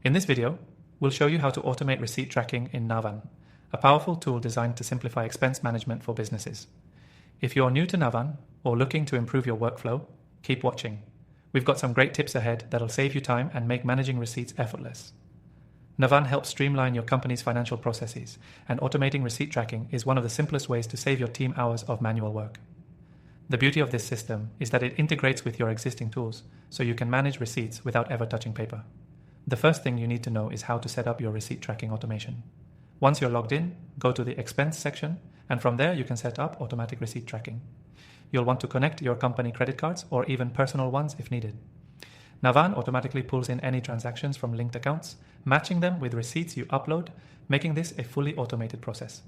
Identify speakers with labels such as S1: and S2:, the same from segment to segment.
S1: In this video, we'll show you how to automate receipt tracking in Navan, a powerful tool designed to simplify expense management for businesses. If you're new to Navan or looking to improve your workflow, keep watching. We've got some great tips ahead that'll save you time and make managing receipts effortless. Navan helps streamline your company's financial processes, and automating receipt tracking is one of the simplest ways to save your team hours of manual work. The beauty of this system is that it integrates with your existing tools, so you can manage receipts without ever touching paper. The first thing you need to know is how to set up your receipt tracking automation. Once you're logged in, go to the Expense section, and from there you can set up automatic receipt tracking. You'll want to connect your company credit cards or even personal ones if needed. Navan automatically pulls in any transactions from linked accounts, matching them with receipts you upload, making this a fully automated process.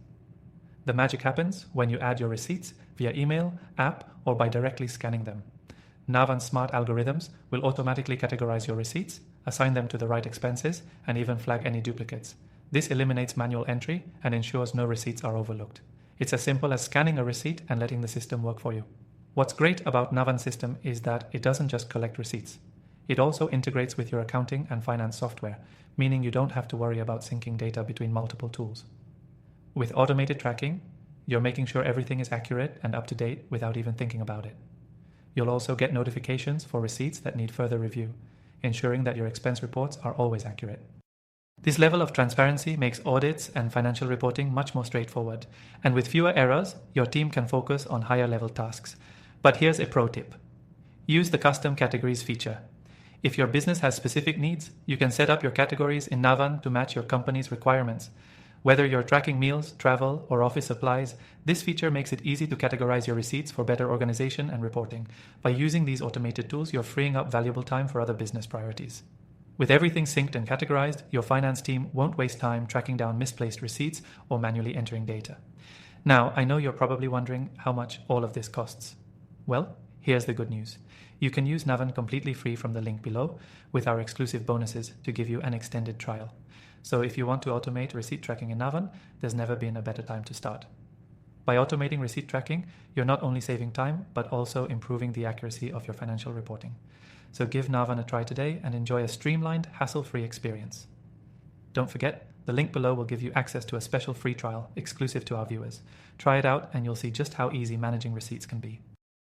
S1: The magic happens when you add your receipts via email, app, or by directly scanning them. Navan's smart algorithms will automatically categorize your receipts, assign them to the right expenses, and even flag any duplicates. This eliminates manual entry and ensures no receipts are overlooked. It's as simple as scanning a receipt and letting the system work for you. What's great about Navan's system is that it doesn't just collect receipts. It also integrates with your accounting and finance software, meaning you don't have to worry about syncing data between multiple tools. With automated tracking, you're making sure everything is accurate and up to date without even thinking about it. You'll also get notifications for receipts that need further review, ensuring that your expense reports are always accurate. This level of transparency makes audits and financial reporting much more straightforward, and with fewer errors, your team can focus on higher level tasks. But here's a pro tip. Use the custom categories feature. If your business has specific needs, you can set up your categories in Navan to match your company's requirements. Whether you're tracking meals, travel, or office supplies, this feature makes it easy to categorize your receipts for better organization and reporting. By using these automated tools, you're freeing up valuable time for other business priorities. With everything synced and categorized, your finance team won't waste time tracking down misplaced receipts or manually entering data. Now, I know you're probably wondering how much all of this costs. Well, here's the good news. You can use Navan completely free from the link below with our exclusive bonuses to give you an extended trial. So if you want to automate receipt tracking in Navan, there's never been a better time to start. By automating receipt tracking, you're not only saving time, but also improving the accuracy of your financial reporting. So give Navan a try today and enjoy a streamlined, hassle-free experience. Don't forget, the link below will give you access to a special free trial exclusive to our viewers. Try it out and you'll see just how easy managing receipts can be.